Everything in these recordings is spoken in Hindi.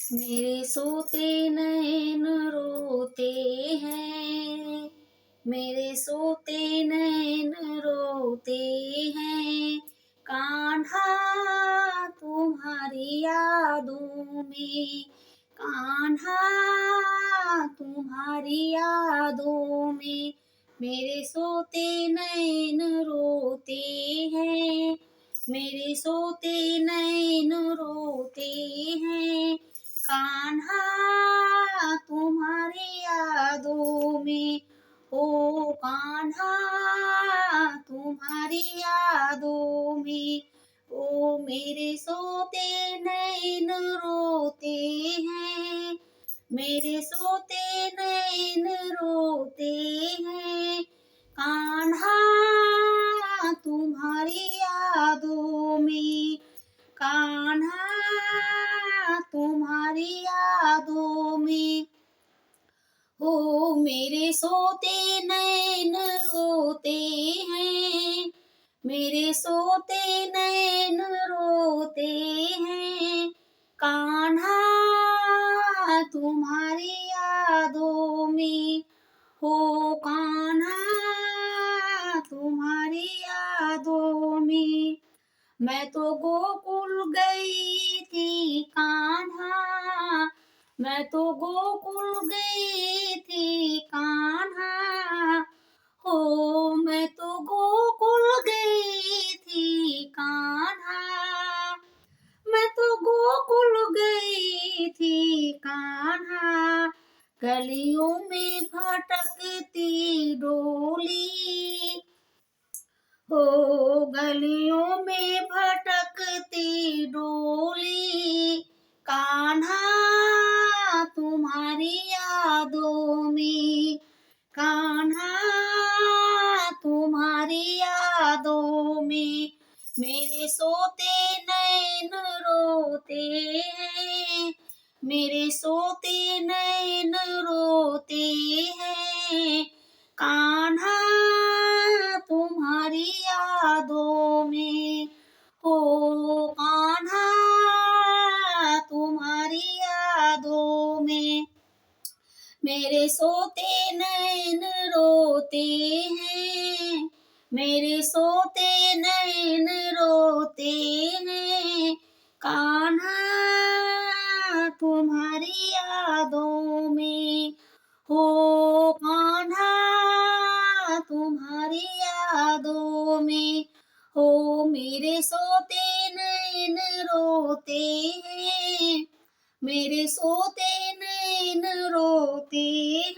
मेरे सोते नैन रोते हैं, मेरे सोते नैन रोते हैं, कान्हा तुम्हारी यादों में, कान्हा तुम्हारी यादों में, मेरे सोते नैन रोते हैं, मेरे सोते नैन रोते हैं, कान्हा तुम्हारी यादों में, ओ कान्हा तुम्हारी यादों में, ओ मेरे सोते नैन रोते हैं, मेरे सोते नैन रोते हैं, कान्हा तुम्हारी यादों में, कान्हा तुम्हारी यादों में, हो मेरे सोते नैन रोते हैं, मेरे सोते नैन रोते हैं, कान्हा तुम्हारी यादों में, हो कान्हा तुम्हारी यादों में, मैं तो गोकुल गई थी कान्हा, मैं तो गोकुल गई थी कान्हा, हो मैं तो गोकुल गई थी कान्हा, मैं तो गोकुल गई थी कान्हा, गलियों में भटकती डोली, हो गलियों में भटकती डोली, कान्हा तुम्हारी यादों में, कान्हा तुम्हारी यादों में, मेरे सोते नैन रोते हैं, मेरे सोते नैन रोते हैं, कान्हा तुम्हारी यादों में, हो कान्हा तुम्हारी यादों में, मेरे सोते नैन रोते हैं, मेरे सोते नैन रोते हैं, कान्हा तुम्हारी यादों में, हो कान्हा तुम्हारी यादों में, हो मेरे सोते नैन रोते हैं, मेरे सोते नैन रोते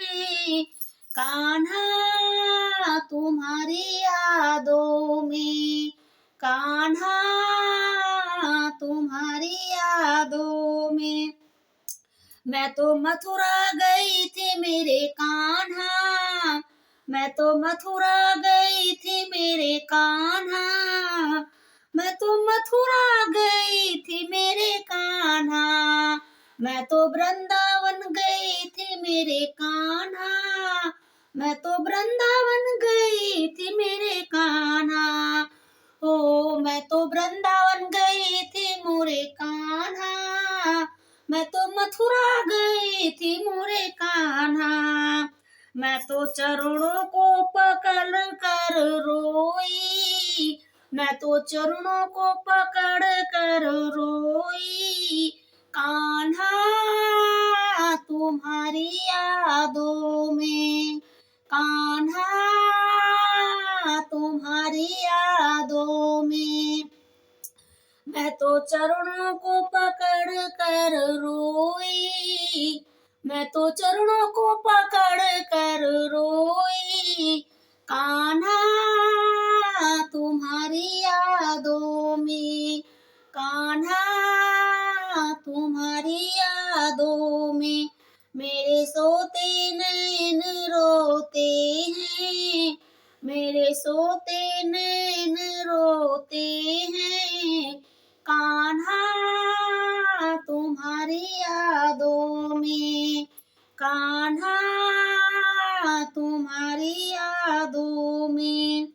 हैं, कान्हा तुम्हारी यादों में, कान्हा तुम्हारी यादों में, मैं तो मथुरा गई थी मेरे कान्हा, मैं तो मथुरा गई थी मेरे कान्हा, मैं तो मथुरा गई थी मेरे कान्हा, मैं तो वृंदावन गई थी मेरे कान्हा, मैं तो वृंदावन गई थी मेरे कान्हा, ओ मैं तो वृंदावन गई थी मोरे कान्हा, मैं तो मथुरा गई थी मोरे कान्हा, मैं तो चरणों को पकड़ कर रोई, मैं तो चरणों को पकड़ कर रोई, कान्हा तुम्हारी यादों में, कान्हा तुम्हारी यादों में, मैं तो चरणों को पकड़ कर रोई, मैं तो चरणों को पकड़ कर रोई, कान्हा तुम्हारी यादों में, कान्हा तुम्हारी यादों में, मेरे सोते नैन रोते हैं, मेरे सोते नैन रोते हैं, कान्हा तुम्हारी यादों में, कान्हा तुम्हारी यादों में,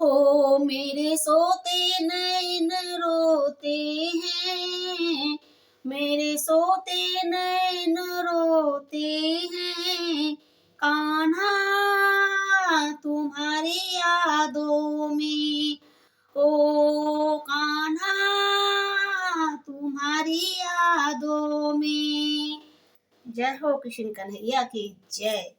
हो मेरे सोते नैन रोते हैं, मेरे सोते नैन रोते हैं कान्हा तुम्हारी यादों में। ओ कान्हा तुम्हारी यादों में। जय हो कृष्ण कन्हैया की जय।